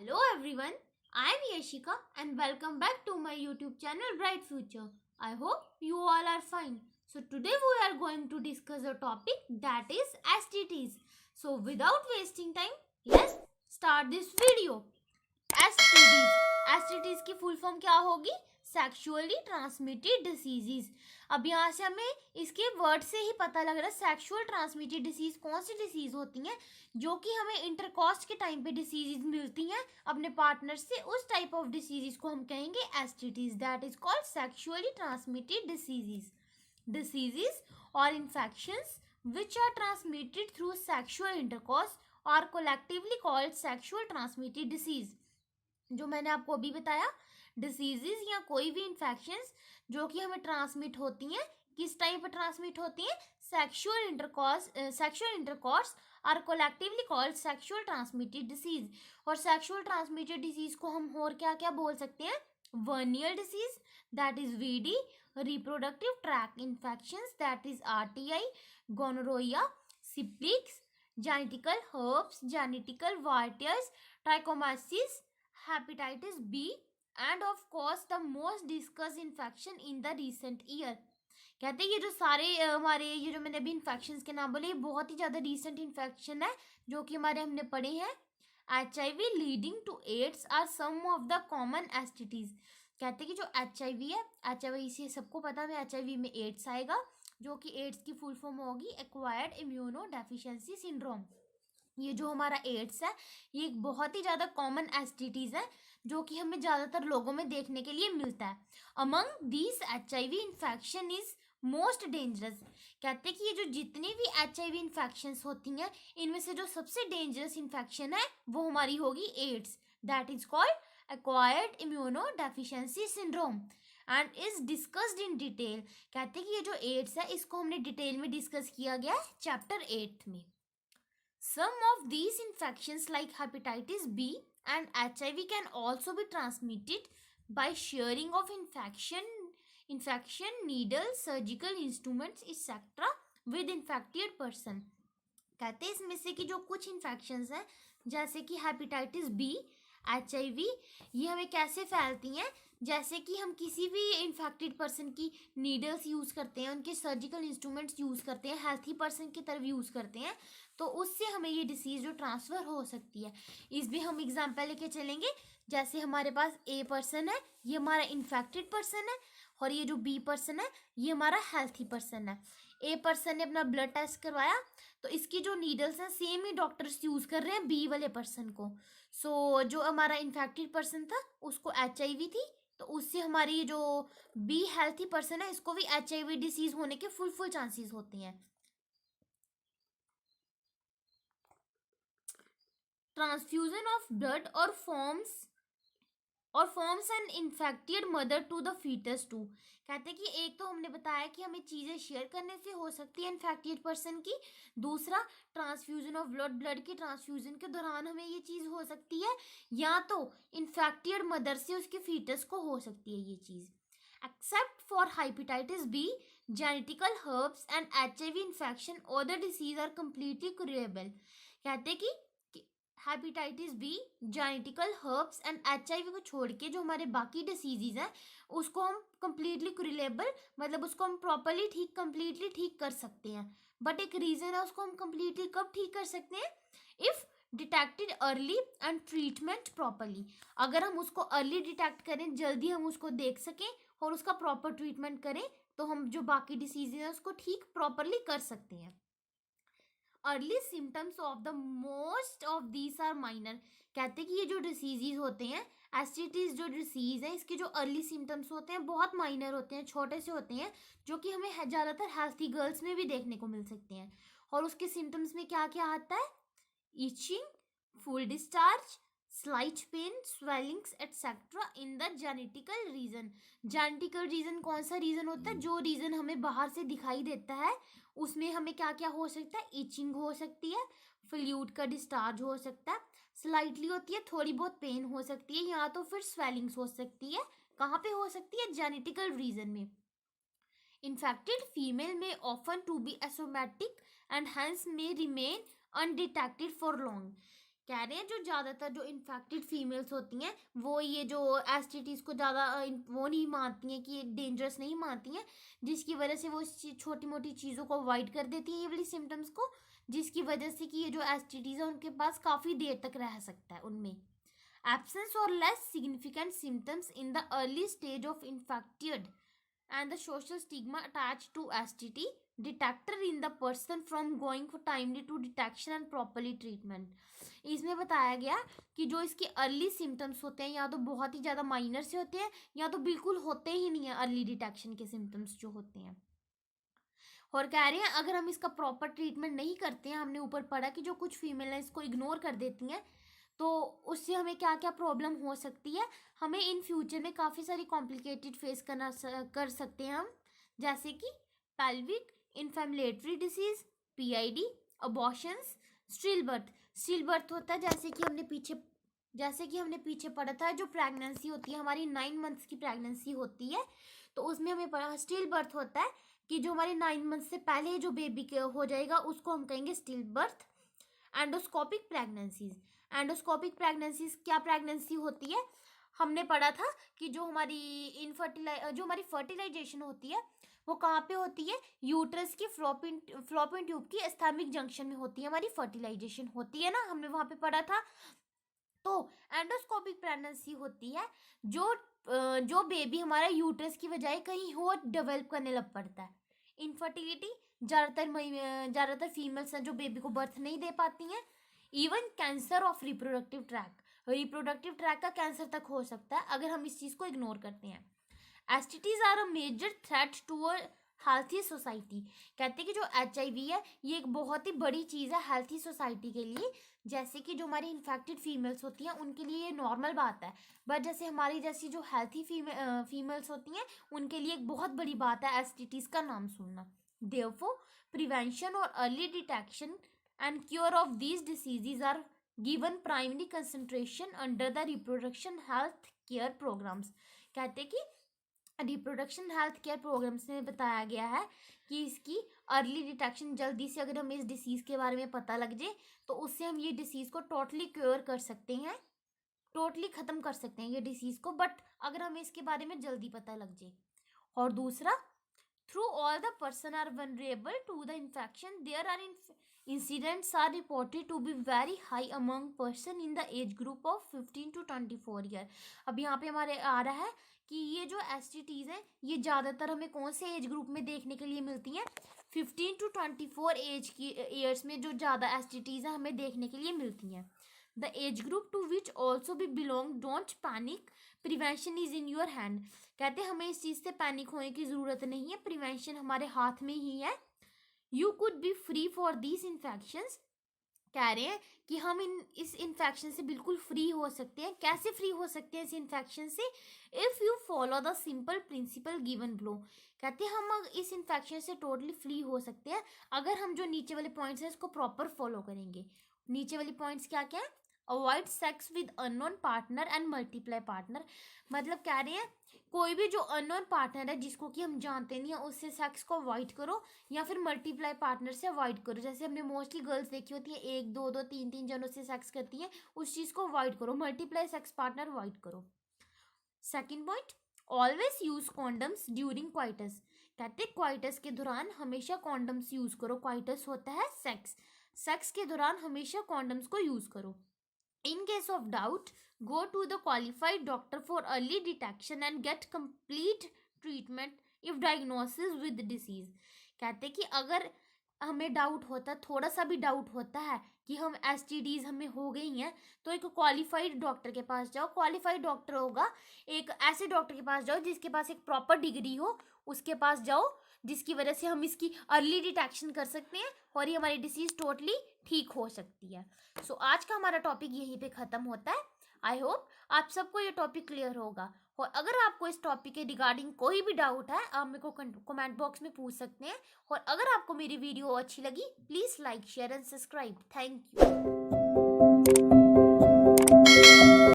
Hello everyone, I am Yashika and welcome back to my YouTube channel Bright Future. I hope you all are fine. So today we are going to discuss a topic that is STDs. So without wasting time, let's start this video. STDs STDs की full form क्या होगी? Sexually transmitted diseases. अब यहाँ से हमें इसके word से ही पता लग रहा है सेक्सुअल ट्रांसमिटेड डिसीज कौन सी डिसीज होती हैं जो कि हमें इंटरकॉस्ट के टाइम पे डिसीजेज मिलती हैं अपने पार्टनर से। उस टाइप ऑफ डिसीजेस को हम कहेंगे STDs, that is called sexually transmitted diseases. Diseases और infections which are transmitted through sexual intercourse are collectively called sexual transmitted disease। जो मैंने आपको अभी बताया, डिसीजेज या कोई भी इन्फेक्शंस जो कि हमें ट्रांसमिट होती हैं, किस टाइप पर ट्रांसमिट होती हैं? Sexual intercourse are collectively called sexual transmitted disease. और सेक्सुअल ट्रांसमिटेड डिसीज को हम और क्या क्या बोल सकते हैं? Venereal disease, that is VD, reproductive tract infections, that is RTI, gonorrhoea, syphilis, genetical herpes, genetical warts, trichomoniasis, hepatitis B, and of course the most discussed infection in the recent year। कहते हैं ये जो सारे हमारे ये जो मैंने अभी इन्फेक्शंस के नाम बोले, ये बहुत ही ज़्यादा रीसेंट इन्फेक्शन है जो कि हमारे हमने पढ़े हैं। HIV leading to AIDS are some of the common STDs. कहते हैं कि जो HIV है, HIV से सबको पता है HIV में एड्स आएगा, जो कि एड्स की फुल फॉर्म होगी एक्वायर्ड इम्यूनो डेफिशिएंसी सिंड्रोम। ये जो हमारा एड्स है ये एक बहुत ही ज़्यादा कॉमन एसटीडीज है जो कि हमें ज़्यादातर लोगों में देखने के लिए मिलता है। Among these HIV infection is most dangerous. कहते हैं कि ये जो जितनी भी HIV इन्फेक्शंस होती हैं इनमें से जो सबसे डेंजरस इन्फेक्शन है वो हमारी होगी AIDS, that is called acquired immunodeficiency syndrome and is discussed in detail. कहते हैं कि ये जो एड्स है इसको हमने डिटेल में डिस्कस किया गया है चैप्टर 8 में। Some of these infections like hepatitis B and HIV can also be transmitted by sharing of infection needles, surgical instruments, etc. with infected person। कहते हैं इसमें से कि जो कुछ इन्फेक्शंस हैं जैसे कि हेपेटाइटिस बी, HIV, ये हमें कैसे फैलती हैं? जैसे कि हम किसी भी इन्फेक्टेड पर्सन की नीडल्स यूज़ करते हैं, उनके सर्जिकल इंस्ट्रूमेंट्स यूज़ करते हैं, हेल्थी पर्सन की तरफ यूज़ करते हैं, तो उससे हमें ये डिसीज़ जो ट्रांसफ़र हो सकती है। इस भी हम एग्जांपल लेके चलेंगे। जैसे हमारे पास ए पर्सन है, ये हमारा इन्फेक्टेड पर्सन है, और ये जो बी पर्सन है ये हमारा हेल्थी पर्सन है। ए पर्सन ने अपना ब्लड टेस्ट करवाया तो इसकी जो नीडल्स हैं सेम ही डॉक्टर्स यूज़ कर रहे हैं बी वाले पर्सन को। सो जो हमारा इन्फेक्टेड पर्सन था उसको HIV थी, तो उससे हमारी ये जो बी हेल्थी पर्सन है इसको भी HIV डिसीज होने के फुल चांसेस होते हैं। ट्रांसफ्यूजन ऑफ ब्लड और forms an infected mother to the foetus too. कहते हैं कि एक तो हमने बताया कि हमें चीज़ें शेयर करने से हो सकती है इन्फेक्टेड पर्सन की, दूसरा ट्रांसफ्यूजन ऑफ ब्लड के ट्रांसफ्यूजन के दौरान हमें ये चीज़ हो सकती है, या तो इन्फेक्टेड मदर से उसके फीटस को हो सकती है ये चीज़। Except for hepatitis B, genetical herpes and HIV infection other disease are completely curable. कहते हैं कि hepatitis B, genetical herpes and HIV को छोड़ के जो हमारे बाकी डिसीजेज हैं उसको हम कम्प्लीटली क्यूरेबल, मतलब उसको हम प्रॉपरली कम्प्लीटली ठीक कर सकते हैं। बट एक रीज़न है उसको हम कम्प्लीटली कब ठीक कर सकते हैं? If detected early and treatment properly. अगर हम उसको अर्ली डिटेक्ट करें, जल्दी हम उसको देख सकें और उसका प्रॉपर ट्रीटमेंट करें, तो हम जो बाकी डिसीजेज हैं उसको ठीक प्रॉपरली कर सकते हैं। Early symptoms of the most of these are minor. कहते हैं कि ये जो डिसीजेज होते हैं, एसटीडीज जो डिसीज है, इसके जो अर्ली सिम्टम्स होते हैं बहुत माइनर होते हैं, छोटे से होते हैं, जो कि हमें ज़्यादातर हेल्थी गर्ल्स में भी देखने को मिल सकते हैं। और उसके सिम्टम्स में क्या क्या आता है? itching, full discharge, slight pain, swellings etc. in the genital region। Genetical region कौन सा रीजन होता है? जो रीजन हमें बाहर से दिखाई देता है उसमें हमें क्या क्या हो सकता है? इचिंग हो सकती है, फ्लूइड का डिस्चार्ज हो सकता है, स्लाइटली होती है, थोड़ी बहुत पेन हो सकती है, या तो फिर स्वेलिंग्स हो सकती है। कहाँ पे हो सकती है? जेनेटिकल रीजन में। Infected female may often to be asymptomatic and hence may remain undetected for long। कह रहे हैं जो ज़्यादातर जो इन्फेक्टेड फीमेल्स होती हैं वो ये जो एसटीटीज़ को ज़्यादा वो नहीं मानती हैं कि डेंजरस नहीं मानती हैं, जिसकी वजह से वो छोटी मोटी चीज़ों को अवॉइड कर देती हैं, ये वाली सिम्टम्स को, जिसकी वजह से कि ये जो एसटीटीज़ है उनके पास काफ़ी देर तक रह सकता है उनमें। एब्सेंस और less significant symptoms in the early stage of infected and the social stigma attached to STT detector in the person from going for timely to detection and properly treatment। इसमें बताया गया कि जो इसके अर्ली सिम्टम्स होते हैं या तो बहुत ही ज़्यादा माइनर से होते हैं या तो बिल्कुल होते ही नहीं है अर्ली डिटेक्शन के सिम्टम्स जो होते हैं। और कह रहे हैं अगर हम इसका प्रॉपर ट्रीटमेंट नहीं करते हैं, हमने ऊपर पढ़ा कि जो कुछ फीमेल है इसको इग्नोर कर देती हैं, तो उससे हमें क्या क्या प्रॉब्लम हो सकती है। हमें इन फ्यूचर में काफ़ी सारी कॉम्प्लिकेटेड फेस कर सकते हैं हम, जैसे कि pelvic inflammatory disease, PID, abortions, still birth होता है जैसे कि हमने पीछे पढ़ा था, जो प्रेगनेंसी होती है हमारी 9 मंथ्स की प्रेगनेंसी होती है, तो उसमें हमें पढ़ा स्टिल बर्थ होता है कि जो हमारे 9 मंथ से पहले जो बेबी हो जाएगा उसको हम कहेंगे स्टिल बर्थ। एंडोस्कोपिक प्रेगनेंसीज क्या प्रेगनेंसी होती है, हमने पढ़ा था कि जो हमारी फर्टिलाइजेशन होती है वो कहाँ पे होती है, यूट्रस की फ्लोपिन ट्यूब की एस्थेमिक जंक्शन में होती है, हमारी फर्टिलाइजेशन होती है ना, हमने वहाँ पे पढ़ा था। तो एंडोस्कोपिक प्रेगनेंसी होती है जो बेबी हमारा यूट्रस की बजाय कहीं और डेवलप करने लग पड़ता है। इनफर्टिलिटी, ज़्यादातर फीमेल्स हैं जो बेबी को बर्थ नहीं दे पाती हैं। Even cancer of reproductive tract का कैंसर तक हो सकता है अगर हम इस चीज़ को इग्नोर करते हैं। STDs are a major threat to a healthy society. कहते हैं कि जो HIV है ये एक बहुत ही बड़ी चीज़ है हेल्थी सोसाइटी के लिए। जैसे कि जो हमारी इन्फेक्टेड फीमेल्स होती हैं उनके लिए ये नॉर्मल बात है, बट जैसे हमारी जैसी जो हेल्थी फीमेल्स होती हैं उनके लिए एक बहुत बड़ी बात है एसटीटीज का नाम सुनना। देयरफॉर प्रिवेंशन और early detection and cure of these diseases are given primary concentration under the reproduction health care programs। कहते हैं कि रिप्रोडक्शन हेल्थ केयर प्रोग्राम्स में बताया गया है कि इसकी अर्ली डिटेक्शन, जल्दी से अगर हमें इस डिसीज़ के बारे में पता लग जाए तो उससे हम ये डिसीज़ को टोटली क्योर कर सकते हैं, टोटली ख़त्म कर सकते हैं ये डिसीज़ को, बट अगर हमें इसके बारे में जल्दी पता लग जाए। और दूसरा, through all the person are vulnerable to the infection, there are incidents are reported to be very high among person in the age group of 15 to 24 year। अब यहाँ पे हमारे आ रहा है कि ये जो एसटीटीज हैं ये ज़्यादातर हमें कौन से एज ग्रुप में देखने के लिए मिलती हैं, 15 to 24 एज की ईयर्स में जो ज़्यादा एसटीटीज हैं हमें देखने के लिए मिलती हैं। The age group to which also भी belong, don't panic, prevention is in your hand. कहते हैं हमें इस चीज़ से पैनिक होने की ज़रूरत नहीं है, प्रिवेंशन हमारे हाथ में ही है। You could be free for these infections. कह रहे हैं कि हम इस इन्फेक्शन से बिल्कुल फ्री हो सकते हैं। कैसे फ्री हो सकते हैं इस इन्फेक्शन से? If you follow the simple principal given below. कहते हैं हम इस इन्फेक्शन से टोटली फ्री हो सकते हैं अगर हम जो नीचे वाले पॉइंट्स हैं इसको प्रॉपर फॉलो करेंगे। नीचे वाले पॉइंट्स क्या क्या है? Avoid sex with unknown partner and multiply partner. मतलब कह रहे हैं कोई भी जो अननोन पार्टनर है जिसको कि हम जानते नहीं है उससे सेक्स को अवॉइड करो, या फिर मल्टीप्लाई पार्टनर से अवॉइड करो। जैसे हमने मोस्टली गर्ल्स देखी होती है 1 2 2 3 3 जनों से सेक्स करती हैं, उस चीज़ को अवॉइड करो, मल्टीप्लाई सेक्स पार्टनर अवॉइड करो। Second point, always use condoms during coitus. कहते क्वाइटस के दौरान हमेशा कॉन्डम्स यूज करो। क्वाइटस होता है सेक्स के दौरान हमेशा कॉन्डम्स को यूज करो। In case of doubt, go to the qualified doctor for early detection and get complete treatment if diagnosis with disease। कहते कि अगर हमें डाउट होता है, थोड़ा सा भी डाउट होता है कि हम एसटीडीज हमें हो गई हैं, तो एक क्वालिफाइड डॉक्टर के पास जाओ। क्वालिफाइड डॉक्टर होगा एक ऐसे डॉक्टर के पास जाओ जिसके पास एक प्रॉपर डिग्री हो, उसके पास जाओ जिसकी वजह से हम इसकी अर्ली डिटेक्शन कर सकते हैं और ये हमारी डिसीज़ टोटली ठीक हो सकती है। सो आज का हमारा टॉपिक यहीं पे ख़त्म होता है। आई होप आप सबको ये टॉपिक क्लियर होगा, और अगर आपको इस टॉपिक के रिगार्डिंग कोई भी डाउट है आप मेरे को कमेंट बॉक्स में पूछ सकते हैं। और अगर आपको मेरी वीडियो अच्छी लगी please like share and subscribe. Thank you.